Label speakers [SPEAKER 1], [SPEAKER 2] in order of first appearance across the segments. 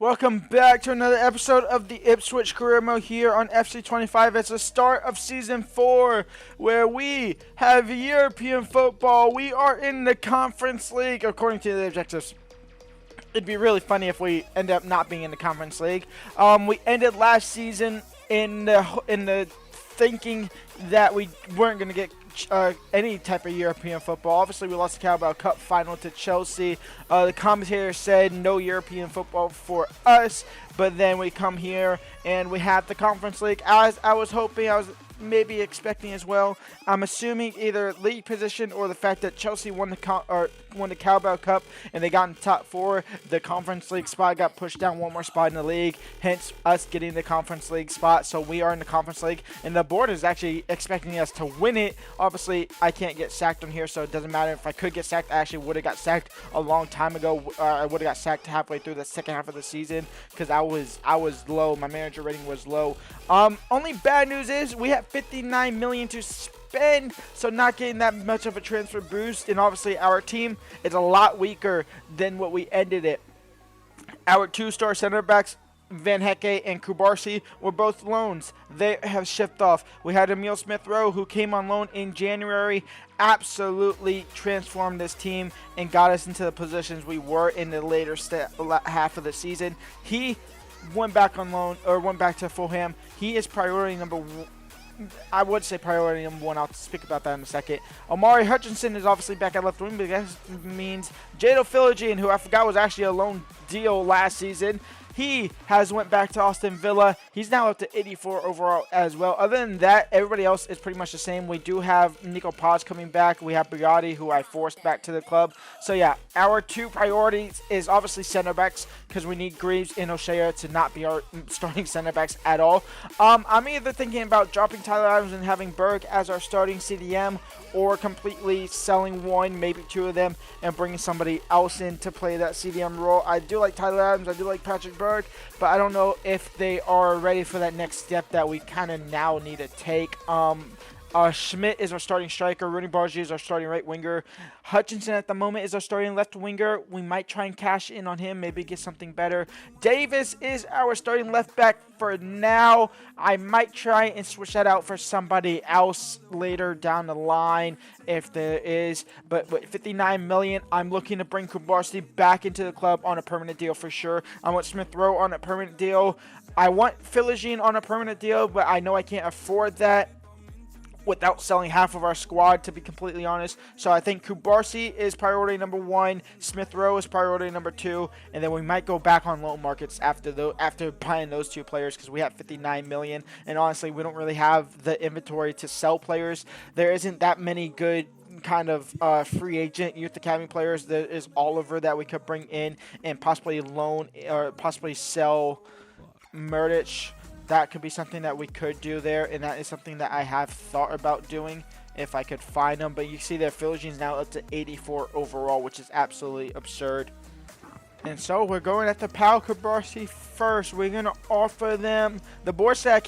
[SPEAKER 1] Welcome back to another episode of the Ipswich Career Mode here on FC25. It's the start of Season 4 where we have European football. We are in the Conference League according to the objectives. It'd be really funny if we end up not being in the Conference League. We ended last season in the thinking that we weren't going to get any type of European football. Obviously, we lost the Carabao Cup final to Chelsea. The commentator said no European football for us, but then we come here and we have the Conference League. As I was hoping, I was maybe expecting as well. I'm assuming either league position or the fact that Chelsea won the Carabao Cup and they got in top 4. The Conference League spot got pushed down one more spot in the league, hence us getting the Conference League spot. So we are in the Conference League, and the board is actually expecting us to win it. Obviously, I can't get sacked on here, so it doesn't matter. If I could get sacked, I actually would have got sacked a long time ago. I would have got sacked halfway through the second half of the season because I was low. My manager rating was low. Only bad news is we have 59 million to spend, so not getting that much of a transfer boost. And obviously, our team is a lot weaker than what we ended it. Our 2-star center backs, Van Hecke and Kubarsi, were both loans. They have shipped off. We had Emil Smith-Rowe, who came on loan in January, absolutely transformed this team and got us into the positions we were in the later half of the season. He went back on loan, or went back to Fulham. He is priority number one. I would say priority number 1. I'll speak about that in a second. Omari Hutchinson is obviously back at left wing, but that means Jadon Philogene, who I forgot was actually a loan deal last season, he has went back to Aston Villa. He's now up to 84 overall as well. Other than that, everybody else is pretty much the same. We do have Nico Paz coming back. We have Brigatti, who I forced back to the club. So yeah, our 2 priorities is obviously center backs, because we need Greaves and O'Shea to not be our starting center backs at all. I'm either thinking about dropping Tyler Adams and having Berg as our starting CDM, or completely selling one, maybe 2 of them, and bringing somebody else in to play that CDM role. I do like Tyler Adams, I do like Patrick Berg, but I don't know if they are ready for that next step that we kind of now need to take. Schmidt is our starting striker. Rooney Bargy is our starting right winger. Hutchinson at the moment is our starting left winger. We might try and cash in on him, maybe get something better. Davis is our starting left back for now. I might try and switch that out for somebody else later down the line if there is. But with 59 million, I'm looking to bring Kubarsi back into the club on a permanent deal for sure. I want Smith-Rowe on a permanent deal. I want Philogene on a permanent deal, but I know I can't afford that without selling half of our squad, to be completely honest. So I think Kubarsi is priority number 1, Smith-Rowe is priority number 2, and then we might go back on loan markets after buying those 2 players, because we have 59 million, and honestly, we don't really have the inventory to sell players. There isn't that many good kind of free agent youth academy players. There is Oliver that we could bring in and possibly loan or possibly sell Murdic. That could be something that we could do there, and that is something that I have thought about doing if I could find them. But you see that Philogene's now up to 84 overall, which is absolutely absurd. And so we're going at the Pau Kubarsi first. We're going to offer them, the board said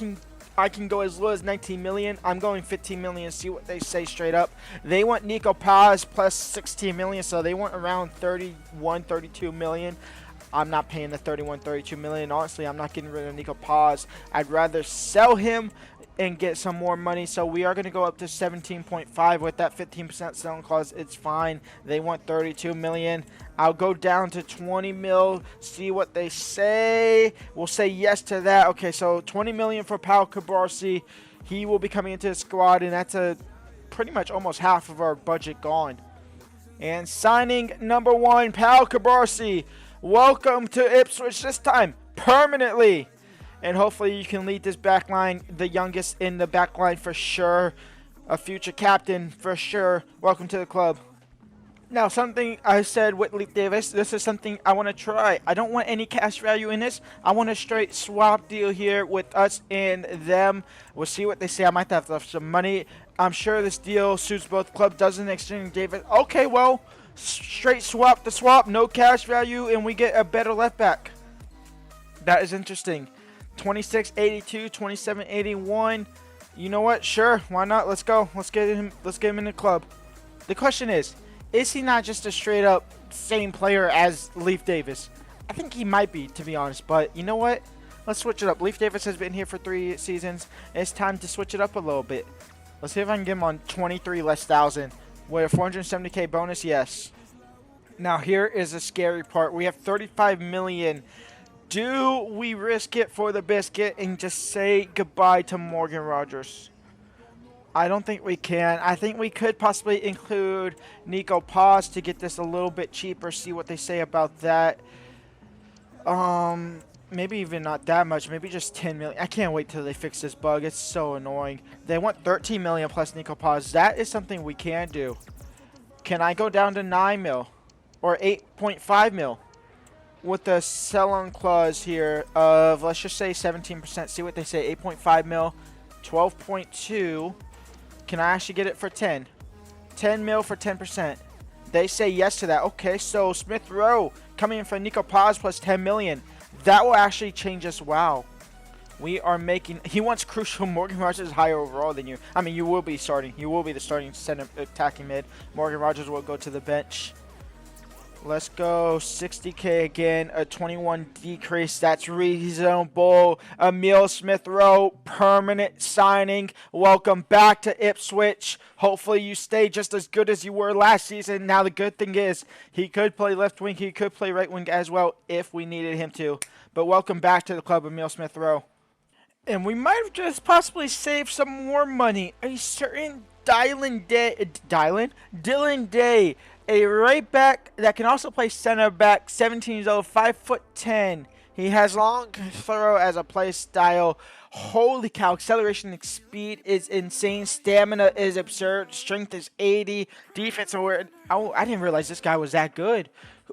[SPEAKER 1] I can go as low as 19 million. I'm going 15 million, see what they say straight up. They want Nico Paz plus 16 million, so they want around 31, 32 million. I'm not paying the 31, 32 million. Honestly, I'm not getting rid of Nico Paz. I'd rather sell him and get some more money. So we are going to go up to 17.5 with that 15% selling clause. It's fine. They want 32 million. I'll go down to 20 mil, see what they say. We'll say yes to that. Okay, so 20 million for Pau Kubarsi. He will be coming into the squad, and that's pretty much almost half of our budget gone. And signing number 1, Pau Kubarsi. Welcome to Ipswich, this time permanently. And hopefully you can lead this back line, the youngest in the back line for sure. A future captain for sure. Welcome to the club. Now, something I said with Leif Davis, this is something I want to try. I don't want any cash value in this. I want a straight swap deal here with us and them. We'll see what they say. I might have some money. I'm sure this deal suits both clubs. Doesn't exchange Davis. Okay, well, straight swap the swap, no cash value, and we get a better left back. That is interesting. 26.82, 27.81. You know what? Sure, why not? Let's go. Let's get him in the club. The question is he not just a straight up same player as Leif Davis? I think he might be, to be honest. But you know what? Let's switch it up. Leif Davis has been here for 3 seasons. It's time to switch it up a little bit. Let's see if I can get him on 23 less thousand. With a 470k bonus, yes. Now here is the scary part. We have 35 million. Do we risk it for the biscuit and just say goodbye to Morgan Rogers? I don't think we can. I think we could possibly include Nico Paz to get this a little bit cheaper. See what they say about that. Maybe even not that much. Maybe just 10 million. I can't wait till they fix this bug. It's so annoying. They want 13 million plus Nico Paz. That is something we can do. Can I go down to 9 mil or 8.5 mil with the sell-on clause here of, let's just say 17%. See what they say. 8.5 mil, 12.2. Can I actually get it for 10? 10 mil for 10%. They say yes to that. Okay, so Smith Rowe coming in for Nico Paz plus 10 million. That will actually change us. Wow. We are making... He wants crucial. Morgan Rogers is higher overall than you. I mean, you will be starting. You will be the starting center attacking mid. Morgan Rogers will go to the bench. Let's go 60k again, a 21 decrease. That's reasonable. Emil Smith Rowe, permanent signing. Welcome back to Ipswich. Hopefully you stay just as good as you were last season. Now the good thing is he could play left wing. He could play right wing as well if we needed him to. But welcome back to the club, Emil Smith Rowe. And we might have just possibly saved some more money. A certain Dylan Day, a right back that can also play center back, 17 years old, 5'10". He has long throw as a play style. Holy cow, acceleration and speed is insane. Stamina is absurd. Strength is 80. Defense, oh, I didn't realize this guy was that good.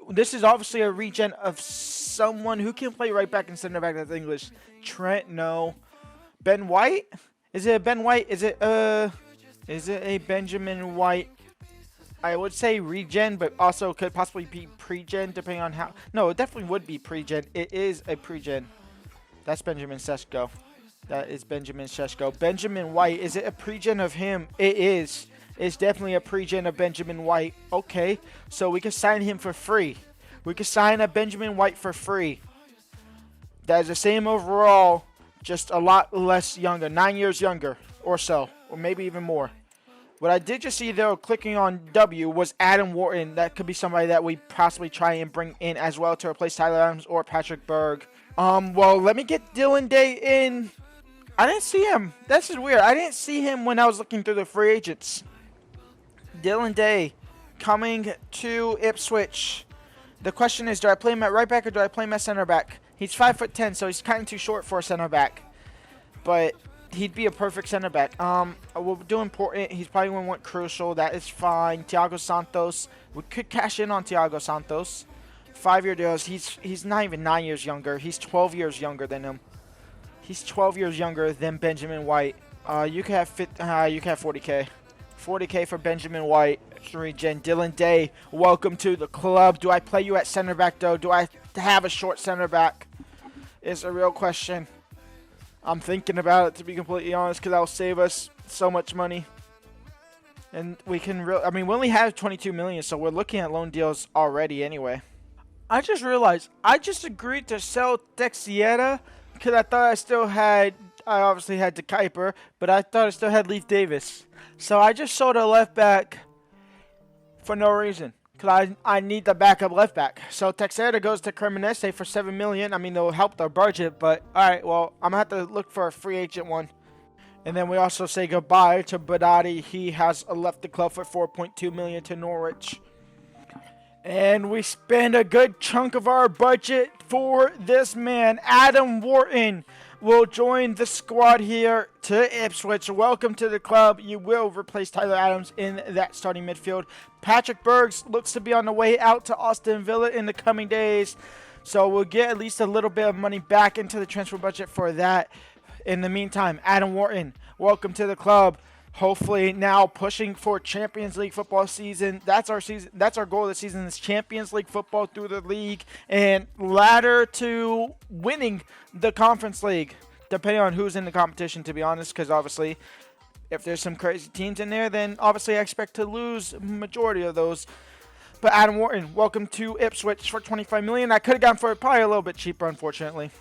[SPEAKER 1] This is obviously a regen of someone who can play right back and center back. That's English. Trent, no. Ben White? Is it a Ben White? Is it a Benjamin White? I would say regen, but also could possibly be pre-gen depending on how... No, it definitely would be pre-gen. It is a pre-gen. That's Benjamin Sesko. That is Benjamin Sesko. Benjamin White, is it a pre-gen of him? It is. It's definitely a pre-gen of Benjamin White. Okay, so we can sign him for free. We can sign a Benjamin White for free. That is the same overall, just a lot less younger. 9 years younger or so, or maybe even more. What I did just see, though, clicking on W, was Adam Wharton. That could be somebody that we possibly try and bring in as well to replace Tyler Adams or Patrick Berg. Well, let me get Dylan Day in. I didn't see him. This is weird. I didn't see him when I was looking through the free agents. Dylan Day coming to Ipswich. The question is, do I play him at right back or do I play him at center back? He's 5'10", so he's kind of too short for a center back. But he'd be a perfect center back. We'll do important. He's probably going to want crucial. That is fine. Thiago Santos. We could cash in on Thiago Santos. 5-year deals. He's not even 9 years younger. He's 12 years younger than him. He's 12 years younger than Benjamin White. You can have 40k. 40k for Benjamin White. Regen. Dylan Day, welcome to the club. Do I play you at center back, though? Do I have a short center back? Is a real question. I'm thinking about it, to be completely honest, because that'll save us so much money. And we can I mean, we only have 22 million, so we're looking at loan deals already anyway. I just realized I just agreed to sell Texiera because I thought I obviously had De Kuiper, but I thought I still had Leif Davis. So I just sold a left back for no reason. Because I need the backup left back. So Texera goes to Cremonese for 7 million. I mean, they'll help their budget, but alright, well, I'm going to have to look for a free agent one. And then we also say goodbye to Badati. He has left the club for 4.2 million to Norwich. And we spend a good chunk of our budget for this man. Adam Wharton will join the squad here to Ipswich. Welcome to the club. You will replace Tyler Adams in that starting midfield. Patrick Bergs looks to be on the way out to Aston Villa in the coming days. So we'll get at least a little bit of money back into the transfer budget for that. In the meantime, Adam Wharton, welcome to the club. Hopefully now pushing for Champions League football season. That's our season. That's our goal this season, is Champions League football through the league and ladder to winning the Conference League, depending on who's in the competition, to be honest, because obviously if there's some crazy teams in there, then obviously I expect to lose majority of those. But Adam Wharton, welcome to Ipswich for $25 million. I could have gone for it probably a little bit cheaper, unfortunately.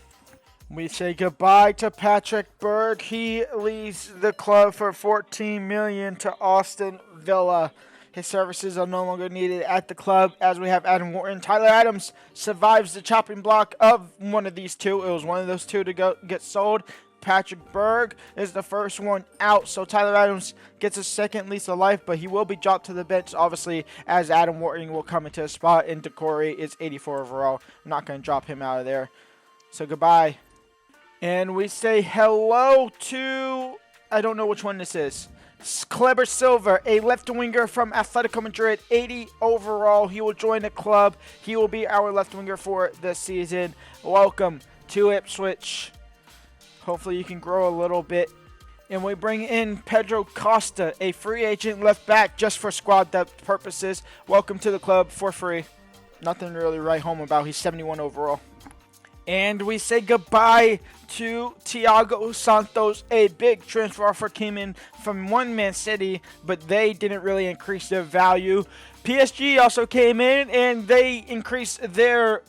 [SPEAKER 1] We say goodbye to Patrick Berg. He leaves the club for $14 million to Aston Villa. His services are no longer needed at the club as we have Adam Wharton. Tyler Adams survives the chopping block of one of these two. It was one of those two to get sold. Patrick Berg is the first one out. So Tyler Adams gets a second lease of life, but he will be dropped to the bench, obviously, as Adam Wharton will come into a spot. And Decore is 84 overall. I'm not going to drop him out of there. So goodbye. And we say hello to, I don't know which one this is. Kleber Silva, a left winger from Atletico Madrid, 80 overall. He will join the club. He will be our left winger for this season. Welcome to Ipswich. Hopefully you can grow a little bit. And we bring in Pedro Costa, a free agent left back just for squad depth purposes. Welcome to the club for free. Nothing really to write home about. He's 71 overall. And we say goodbye to Thiago Santos. A big transfer offer came in from Man City, but they didn't really increase their value. PSG also came in, and they increased their,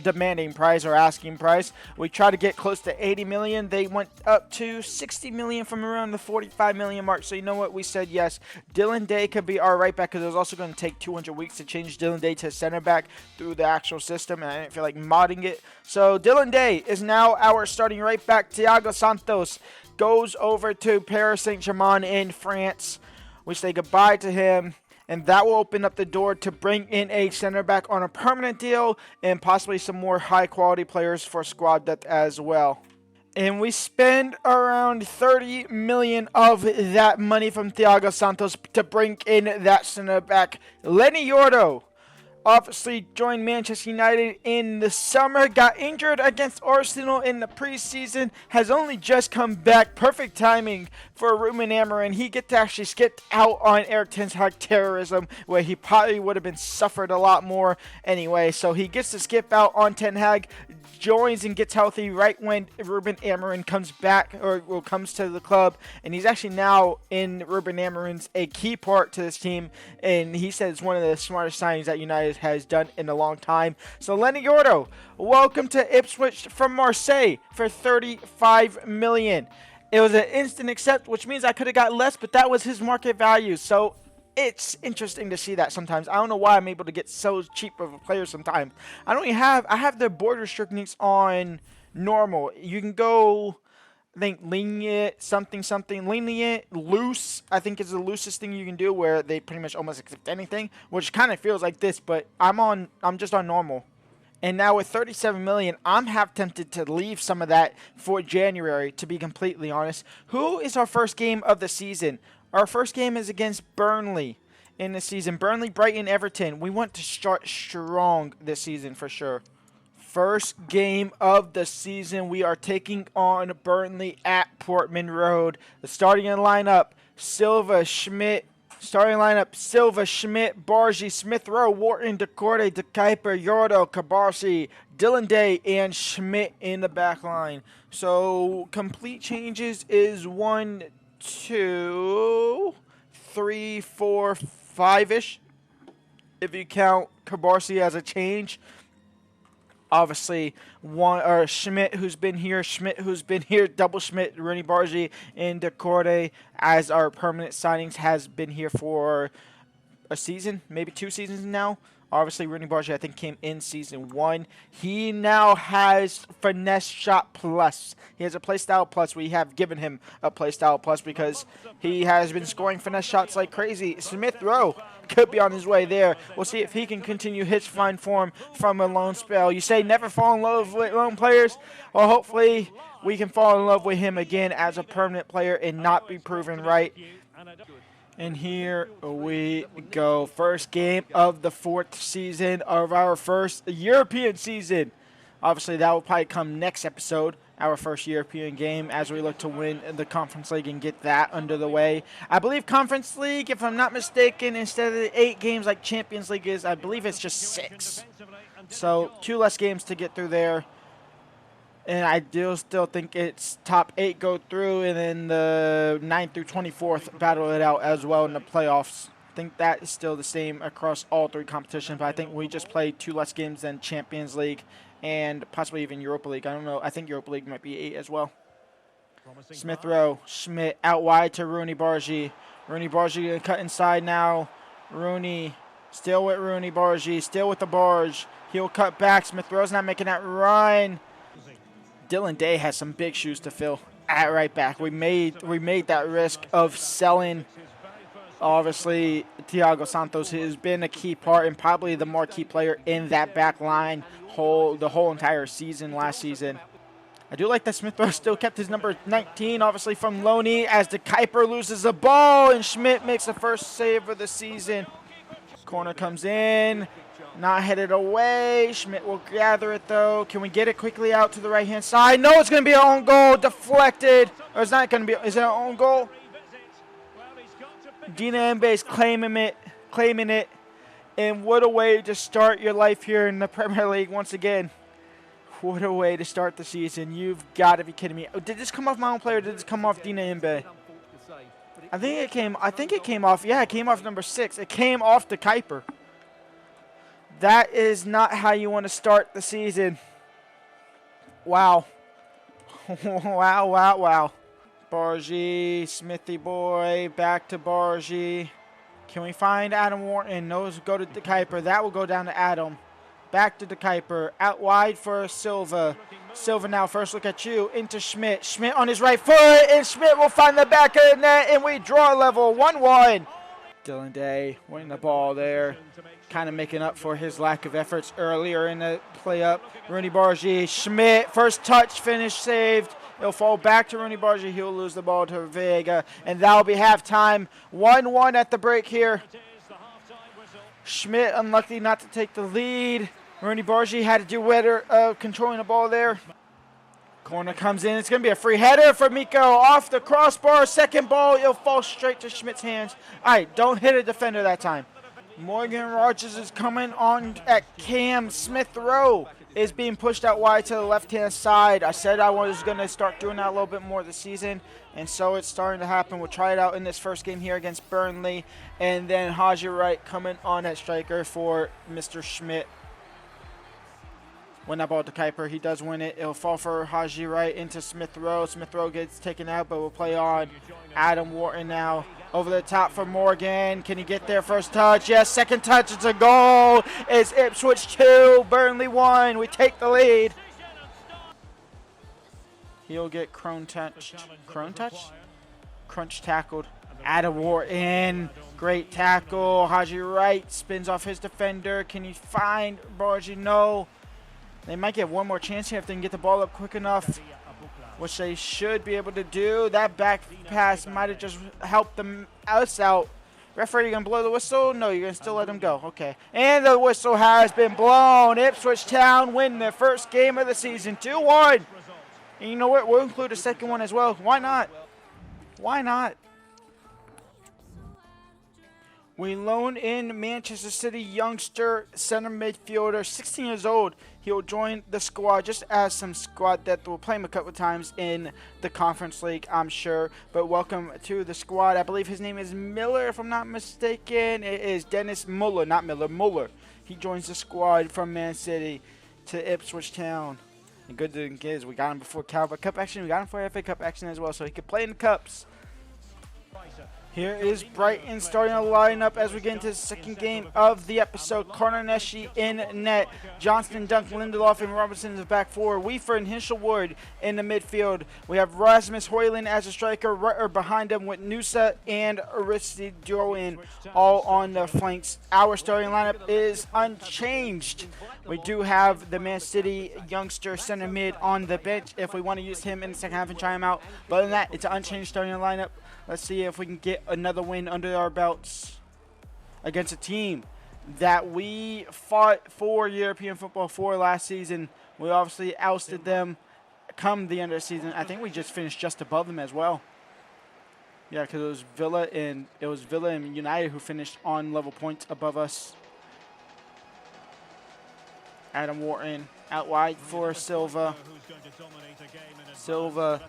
[SPEAKER 1] demanding price or asking price. We tried to get close to 80 million. They went up to 60 million from around the 45 million mark. So you know what? We said yes. Dylan Day could be our right back because it was also going to take 200 weeks to change Dylan Day to center back through the actual system, and I didn't feel like modding it. So Dylan Day is now our starting right back. Thiago Santos goes over to Paris Saint-Germain in France. We say goodbye to him. And that will open up the door to bring in a center back on a permanent deal and possibly some more high-quality players for squad depth as well. And we spend around 30 million of that money from Thiago Santos to bring in that center back. Lenny Yordo obviously joined Manchester United in the summer, got injured against Arsenal in the preseason, has only just come back. Perfect timing for Ruben Amorim. He gets to actually skip out on Erik ten Hag terrorism, where he probably would have been suffered a lot more anyway. So he gets to skip out on Ten Hag, joins and gets healthy right when Ruben Amorim comes back or comes to the club, and he's actually now in Ruben Amorim's a key part to this team, and he says it's one of the smartest signings that United has done in a long time. So Lenny Yordo, welcome to Ipswich from Marseille for 35 million. It was an instant accept, which means I could have got less, but that was his market value. So it's interesting to see that sometimes. I don't know why I'm able to get so cheap of a player sometimes. I have the board restrictions on normal. You can go, I think, lenient, something, lenient, loose, I think is the loosest thing you can do, where they pretty much almost accept anything, which kind of feels like this, but I'm just on normal. And now with 37 million, I'm half tempted to leave some of that for January, to be completely honest. Who is our first game of the season? Our first game is against Burnley in the season. Burnley, Brighton, Everton. We want to start strong this season for sure. First game of the season, we are taking on Burnley at Portman Road. The starting lineup, Silva, Schmidt. Starting lineup, Silva, Schmidt, Bargy, Smith Rowe, Wharton, Decore, De Kuiper, Yordo, Cabarsi, Dylan Day, and Schmidt in the back line. So complete changes is 1, 2, 3, 4, 5-ish. If you count Cabarsi as a change. Obviously, Schmidt, who's been here, double Schmidt, Rooney Bargy, and Decore as our permanent signings has been here for a season, maybe 2 seasons now. Obviously, Rooney Bargy, I think, came in season 1. He now has finesse shot plus. He has a playstyle plus. We have given him a playstyle plus because he has been scoring finesse shots like crazy. Smith Rowe could be on his way there. We'll see if he can continue his fine form from a loan spell. You say never fall in love with loan players? Well, hopefully we can fall in love with him again as a permanent player and not be proven right. And here we go. First game of the 4th season of our first European season. Obviously, that will probably come next episode, our first European game, as we look to win the Conference League and get that under the way. I believe Conference League, if I'm not mistaken, instead of the 8 games like Champions League is, I believe it's just 6. So 2 less games to get through there. And I do still think it's top 8 go through, and then the 9th through 24th battle it out as well in the playoffs. I think that is still the same across all 3 competitions, but I think we just played 2 less games than Champions League and possibly even Europa League. I don't know. I think Europa League might be 8 as well. Smith Rowe. Schmidt out wide to Rooney Bargy. Rooney Bargy going to cut inside now. Rooney still with Rooney Bargy. Still with the barge. He'll cut back. Smith Rowe's not making that run. Dylan Day has some big shoes to fill at right back. We made that risk of selling. Obviously, Thiago Santos has been a key part and probably the more key player in that back line the whole entire season last season. I do like that Smith Rowe still kept his number 19, obviously from Loney, as the Kuiper loses the ball and Schmidt makes the first save of the season. Corner comes in, not headed away. Schmidt will gather it though. Can we get it quickly out to the right-hand side? No, it's going to be an own goal, deflected. Or it's not going to be, is it an own goal? Dina Mbe's claiming it. And what a way to start your life here in the Premier League once again. What a way to start the season. You've got to be kidding me. Oh, did this come off my own player or did this come off Dina Mbe? I think it came off. Yeah, it came off number 6. It came off the Kuiper. That is not how you want to start the season. Wow. Wow. Bargy, Smithy boy, back to Bargy. Can we find Adam Wharton? No, go to the Kuiper. That will go down to Adam. Back to the Kuiper. Out wide for Silva. Silva now, first look at you. Into Schmidt. Schmidt on his right foot. And Schmidt will find the back of the net. And we draw level 1-1. Dylan Day winning the ball there. Kind of making up for his lack of efforts earlier in the play up. Rooney Bargy. Schmidt. First touch. Finish saved. It'll fall back to Rooney Bargy. He'll lose the ball to Vega. And that'll be halftime. 1-1 at the break here. Schmidt unlucky not to take the lead. Rooney Bargy had to do better controlling the ball there. Corner comes in. It's going to be a free header for Miko. Off the crossbar. Second ball. It'll fall straight to Schmidt's hands. All right, don't hit a defender that time. Morgan Rogers is coming on at Cam. Smith Rowe is being pushed out wide to the left-hand side. I said I was going to start doing that a little bit more this season, and so it's starting to happen. We'll try it out in this first game here against Burnley, and then Haji Wright coming on at striker for Mr. Schmidt. Win that ball to Kuiper. He does win it. It'll fall for Haji Wright into Smith Rowe. Smith Rowe gets taken out, but we'll play on Adam Wharton now. Over the top for Morgan. Can he get there? First touch. Yes, second touch. It's a goal. It's Ipswich 2, Burnley 1. We take the lead. He'll get crunch tackled. Adam Wharton. Great tackle. Haji Wright spins off his defender. Can he find Bargy? No. They might get one more chance here if they can get the ball up quick enough, which they should be able to do. That back pass might have just helped us out. Referee, you going to blow the whistle? No, you're going to still let them go. Okay. And the whistle has been blown. Ipswich Town win their first game of the season, 2-1. And you know what? We'll include a second one as well. Why not? Why not? We loan in Manchester City youngster center midfielder, 16 years old. He'll join the squad just as some squad depth. We'll play him a couple times in the Conference League, I'm sure. But welcome to the squad. I believe his name is Miller, if I'm not mistaken. It is Dennis Muller, not Miller, Muller. He joins the squad from Man City to Ipswich Town. And good thing is we got him before Calvert Cup action. We got him for FA Cup action as well, so he could play in the Cups. Here is Brighton starting a lineup as we get into the second game of the episode. Carnaneschi in net. Johnston, Dunk, Lindelof, and Robinson in the back four. Weaver and Hinchelwood in the midfield. We have Rasmus Højlund as a striker. Rutter behind him with Nusa and Aristidoin all on the flanks. Our starting lineup is unchanged. We do have the Man City youngster center mid on the bench if we want to use him in the second half and try him out. But other than that, it's an unchanged starting lineup. Let's see if we can get another win under our belts against a team that we fought for European football for last season. We obviously ousted them come the end of the season. I think we just finished just above them as well. Yeah, because it was Villa and United who finished on level points above us. Adam Wharton out wide for Silva. Silva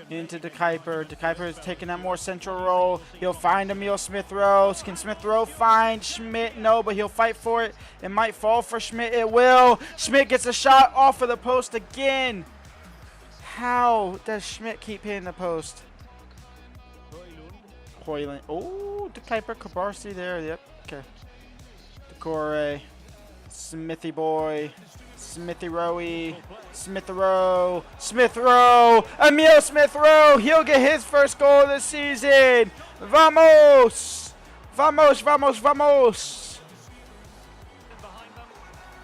[SPEAKER 1] into De Kuiper. De Kuiper is taking that more central role. He'll find Emil Smith-Rowe. Can Smith-Rowe find Schmidt? No, but he'll fight for it. It might fall for Schmidt. It will. Schmidt gets a shot off of the post again. How does Schmidt keep hitting the post? Hoyland. Oh, De Kuiper, Kabarsi there. Yep. Okay. Decore. Smithy boy. Smithy Rowe. Smith-Rowe. Smith-Rowe. Emil Smith-Rowe. He'll get his first goal of the season. Vamos. Vamos, vamos, vamos.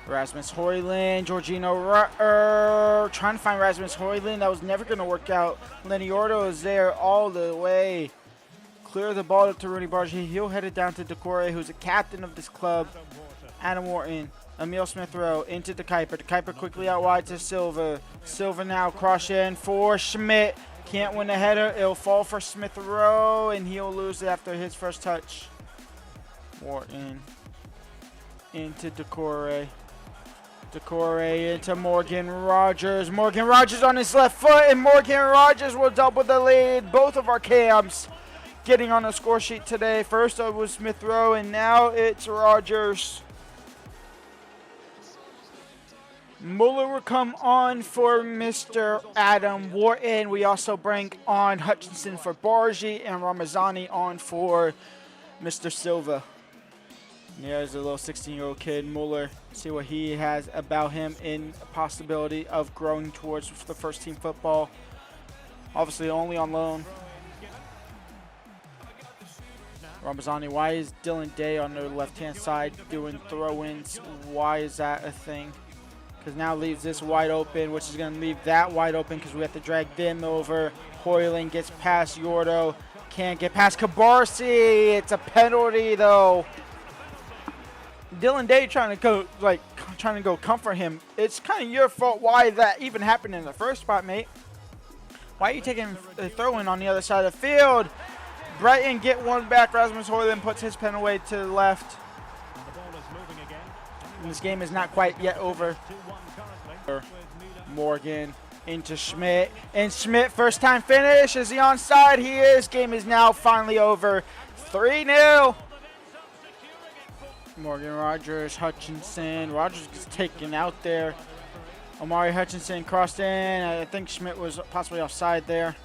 [SPEAKER 1] Rasmus Højlund. Georgino Rutter. Trying to find Rasmus Højlund. That was never going to work out. Lenny Ordo is there all the way. Clear the ball to Rooney Bargy. He'll head it down to Decore, who's the captain of this club. Adam Wharton. Emil Smith-Rowe into De Kuiper. De Kuiper quickly out wide to Silva. Silva now cross in for Schmidt. Can't win the header. It'll fall for Smith-Rowe, and he'll lose it after his first touch. Wharton into Decore. Decore into Morgan Rogers. Morgan Rogers on his left foot, and Morgan Rogers will double the lead. Both of our cams getting on the score sheet today. First it was Smith-Rowe, and now it's Rogers. Muller will come on for Mr. Adam Wharton. We also bring on Hutchinson for Bargy and Ramazani on for Mr. Silva. There's a little 16-year-old kid, Muller. See what he has about him in a possibility of growing towards the first team football. Obviously only on loan. Ramazani, why is Dylan Day on the left-hand side doing throw-ins? Why is that a thing? Because now leaves this wide open, which is going to leave that wide open because we have to drag them over. Højlund gets past Yordo. Can't get past Kabarsi. It's a penalty, though. Dylan Day trying to go comfort him. It's kind of your fault why that even happened in the first spot, mate. Why are you taking a throw-in on the other side of the field? Brighton get one back. Rasmus Højlund puts his pen away to the left. And this game is not quite yet over. Morgan into Schmidt. And Schmidt, first time finish. Is he onside? He is. Game is now finally over. 3-0. Morgan Rogers, Hutchinson. Rogers gets taken out there. Omari Hutchinson crossed in. I think Schmidt was possibly offside there.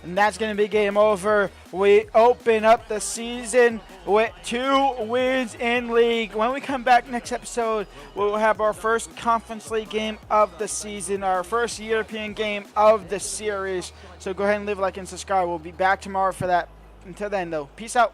[SPEAKER 1] And that's going to be game over. We open up the season with 2 wins in league. When we come back next episode, we'll have our first Conference League game of the season, our first European game of the series. So go ahead and leave a like and subscribe. We'll be back tomorrow for that. Until then, though, peace out.